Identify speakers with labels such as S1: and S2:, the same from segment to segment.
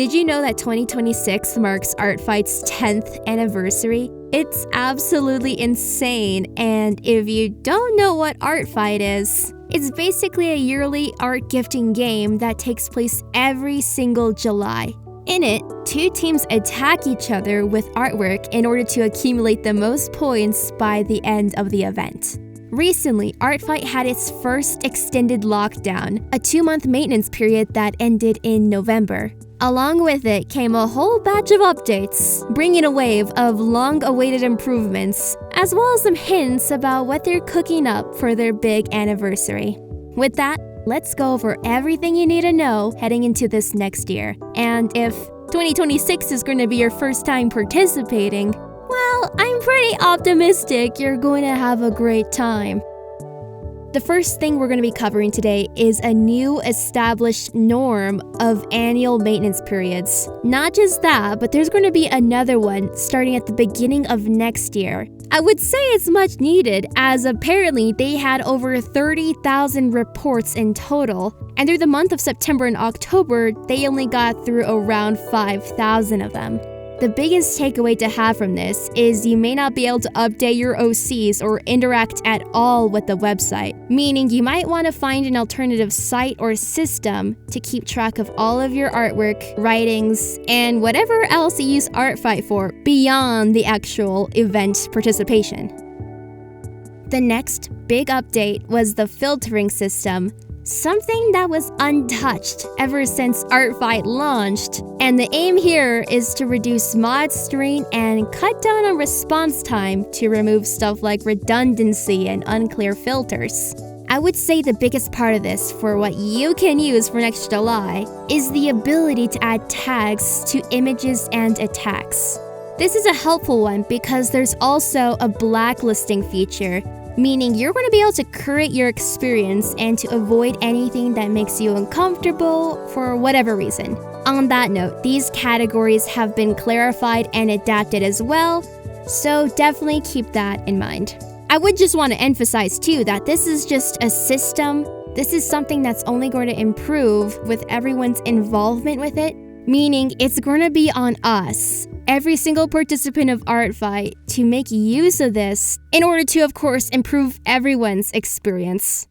S1: Did you know that 2026 marks ArtFight's 10th anniversary? It's absolutely insane, and if you don't know what ArtFight is, it's basically a yearly art gifting game that takes place every single July. In it, two teams attack each other with artwork in order to accumulate the most points by the end of the event. Recently, ArtFight had its first extended lockdown, a 2-month maintenance period that ended in November. Along with it came a whole batch of updates, bringing a wave of long-awaited improvements, as well as some hints about what they're cooking up for their big anniversary. With that, let's go over everything you need to know heading into this next year. And if 2026 is going to be your first time participating, well, I'm pretty optimistic you're going to have a great time. The first thing we're going to be covering today is a new established norm of annual maintenance periods. Not just that, but there's going to be another one starting at the beginning of next year. I would say it's much needed, as apparently they had over 30,000 reports in total, and through the month of September and October, they only got through around 5,000 of them. The biggest takeaway to have from this is you may not be able to update your OCs or interact at all with the website, meaning you might want to find an alternative site or system to keep track of all of your artwork, writings, and whatever else you use ArtFight for beyond the actual event participation. The next big update was the filtering system, something that was untouched ever since ArtFight launched, and the aim here is to reduce mod strain and cut down on response time to remove stuff like redundancy and unclear filters. I would say the biggest part of this for what you can use for next July is the ability to add tags to images and attacks. This is a helpful one because there's also a blacklisting feature, meaning you're going to be able to curate your experience and to avoid anything that makes you uncomfortable for whatever reason. On that note, these categories have been clarified and adapted as well, so definitely keep that in mind. I would just want to emphasize too that this is just a system. This is something that's only going to improve with everyone's involvement with it, meaning it's going to be on us, every single participant of ArtFight, to make use of this in order to, of course, improve everyone's experience.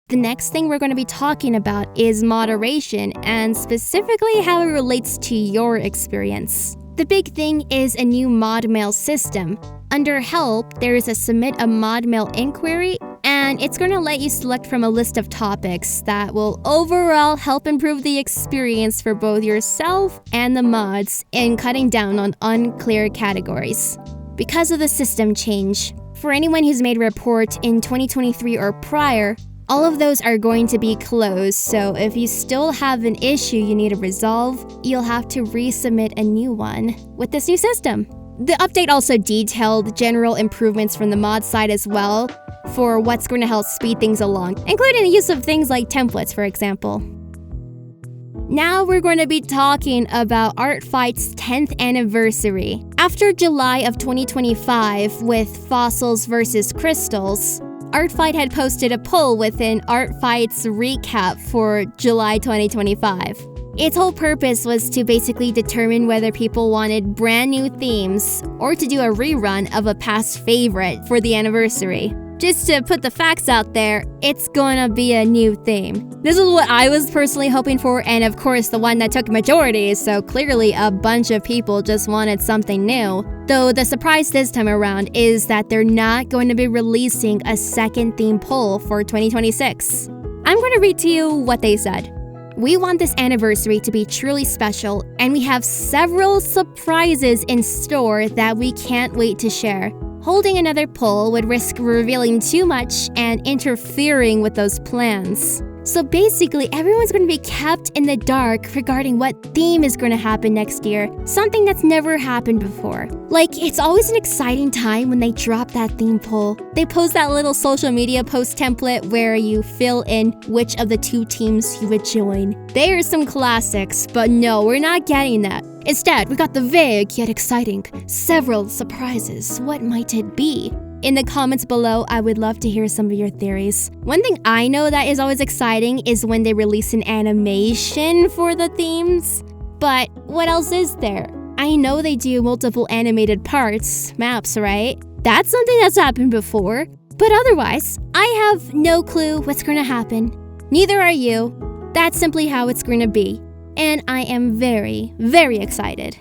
S1: The next thing we're going to be talking about is moderation, and specifically how it relates to your experience. The big thing is a new Modmail system. Under Help, there is a Submit a Modmail inquiry, and it's going to let you select from a list of topics that will overall help improve the experience for both yourself and the mods in cutting down on unclear categories. Because of the system change, for anyone who's made a report in 2023 or prior, all of those are going to be closed, so if you still have an issue you need to resolve, you'll have to resubmit a new one with this new system. The update also detailed general improvements from the mod side as well for what's going to help speed things along, including the use of things like templates, for example. Now we're going to be talking about ArtFight's 10th anniversary. After July of 2025 with Fossils vs. Crystals, ArtFight had posted a poll within ArtFight's recap for July 2025. Its whole purpose was to basically determine whether people wanted brand new themes or to do a rerun of a past favorite for the anniversary. Just to put the facts out there, it's gonna be a new theme. This is what I was personally hoping for, and of course the one that took majority, so clearly a bunch of people just wanted something new. Though the surprise this time around is that they're not going to be releasing a second theme poll for 2026. I'm going to read to you what they said. We want this anniversary to be truly special, and we have several surprises in store that we can't wait to share. Holding another poll would risk revealing too much and interfering with those plans. So basically, everyone's going to be kept in the dark regarding what theme is going to happen next year, something that's never happened before. Like, it's always an exciting time when they drop that theme poll. They post that little social media post template where you fill in which of the two teams you would join. There are some classics, but no, we're not getting that. Instead, we got the vague yet exciting several surprises. What might it be? In the comments below, I would love to hear some of your theories. One thing I know that is always exciting is when they release an animation for the themes. But what else is there? I know they do multiple animated parts, maps, right? That's something that's happened before. But otherwise, I have no clue what's going to happen. Neither are you. That's simply how it's going to be. And I am very, very excited.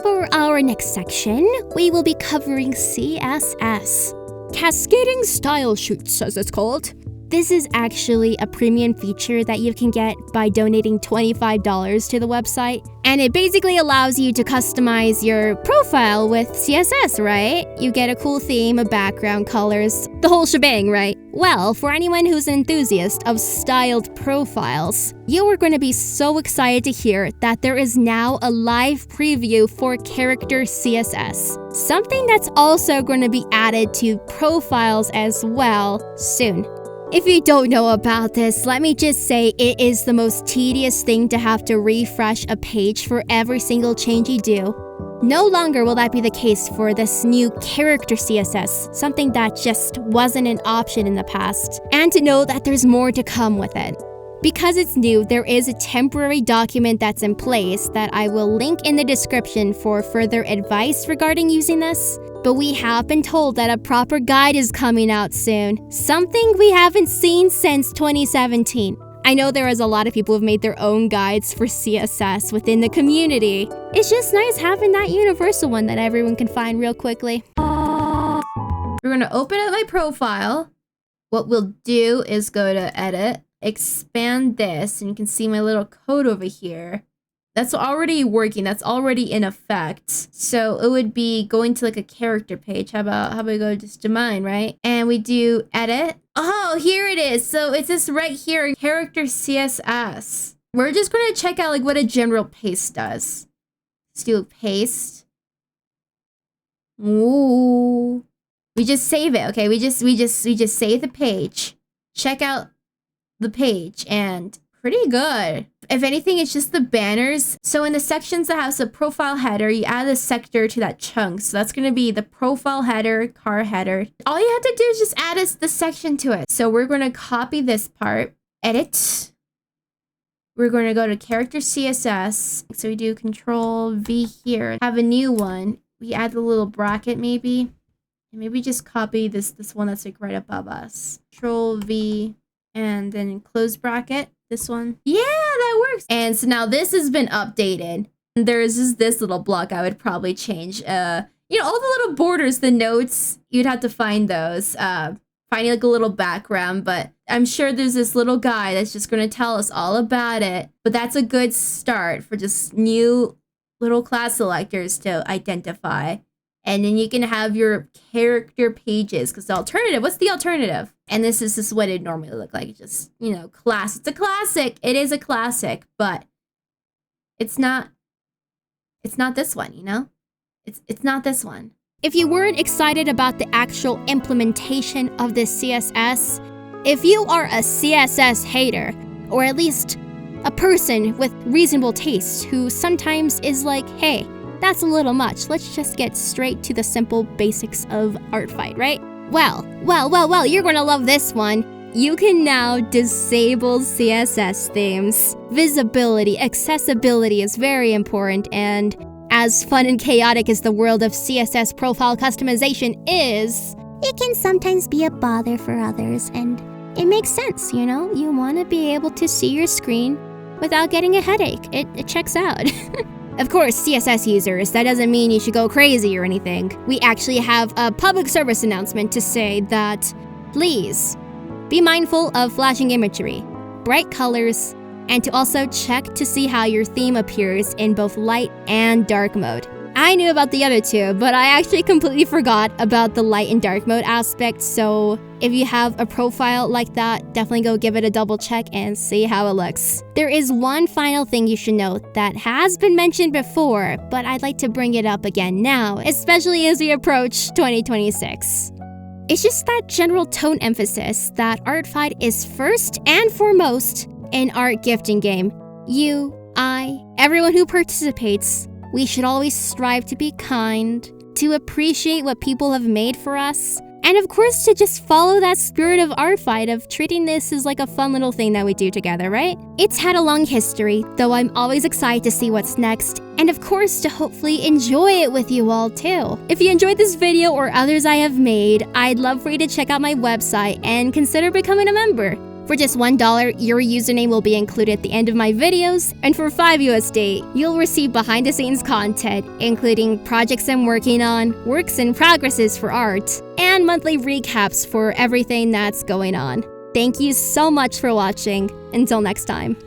S1: For our next section, we will be covering CSS. Cascading Style Shoots, as it's called. This is actually a premium feature that you can get by donating $25 to the website. And it basically allows you to customize your profile with CSS, right? You get a cool theme, a background, colors, the whole shebang, right? Well, for anyone who's an enthusiast of styled profiles, you are going to be so excited to hear that there is now a live preview for character CSS. Something that's also going to be added to profiles as well soon. If you don't know about this, let me just say it is the most tedious thing to have to refresh a page for every single change you do. No longer will that be the case for this new character CSS, something that just wasn't an option in the past, and to know that there's more to come with it. Because it's new, there is a temporary document that's in place that I will link in the description for further advice regarding using this. But we have been told that a proper guide is coming out soon, something we haven't seen since 2017. I know there is a lot of people who have made their own guides for CSS within the community. It's just nice having that universal one that everyone can find real quickly. We're going to open up my profile. What we'll do is go to Edit, expand this, and you can see my little code over here. That's already working. That's already in effect. So it would be going to like a character page. How about we go just to mine, right? And we do edit. Oh, here it is. So it's this right here, character CSS. We're just going to check out like what a general paste does. Let's do a paste. Ooh. We just save it. Okay, we just save the page. Check out the page and pretty good. If anything, it's just the banners. So in the sections that has a profile header, you add a sector to that chunk. So that's going to be the profile header, car header. All you have to do is just add the section to it. So we're going to copy this part, edit. We're going to go to character CSS. So we do Control V here. Have a new one. We add the little bracket maybe. And maybe just copy this one that's like right above us. Control V and then close bracket. This one. Yeah, that works. And so now this has been updated. There's this little block I would probably change. You know, all the little borders, the notes, you'd have to find those. Finding like a little background, but I'm sure there's this little guy that's just going to tell us all about it. But that's a good start for just new little class selectors to identify. And then you can have your character pages, because the alternative, what's the alternative? And this is what it normally look like. Just, you know, class. It's a classic. It is a classic, but it's not this one, you know? It's not this one. If you weren't excited about the actual implementation of this CSS, if you are a CSS hater, or at least a person with reasonable taste who sometimes is like, hey, that's a little much. Let's just get straight to the simple basics of Artfight, right? Well, you're gonna love this one. You can now disable CSS themes. Visibility, accessibility is very important, and as fun and chaotic as the world of CSS profile customization is, it can sometimes be a bother for others, and it makes sense, you know? You want to be able to see your screen without getting a headache. It checks out. Of course, CSS users, that doesn't mean you should go crazy or anything. We actually have a public service announcement to say that, please, be mindful of flashing imagery, bright colors, and to also check to see how your theme appears in both light and dark mode. I knew about the other two, but I actually completely forgot about the light and dark mode aspect, so if you have a profile like that, definitely go give it a double check and see how it looks. There is one final thing you should note that has been mentioned before, but I'd like to bring it up again now, especially as we approach 2026. It's just that general tone emphasis that Artfight is first and foremost an art gifting game. You, I, everyone who participates, we should always strive to be kind, to appreciate what people have made for us, And of course, to just follow that spirit of art fight of treating this as like a fun little thing that we do together, right? It's had a long history, though I'm always excited to see what's next. And of course, to hopefully enjoy it with you all too. If you enjoyed this video or others I have made, I'd love for you to check out my website and consider becoming a member. For just $1, your username will be included at the end of my videos, and for $5 you'll receive behind-the-scenes content, including projects I'm working on, works in progresses for art, and monthly recaps for everything that's going on. Thank you so much for watching. Until next time.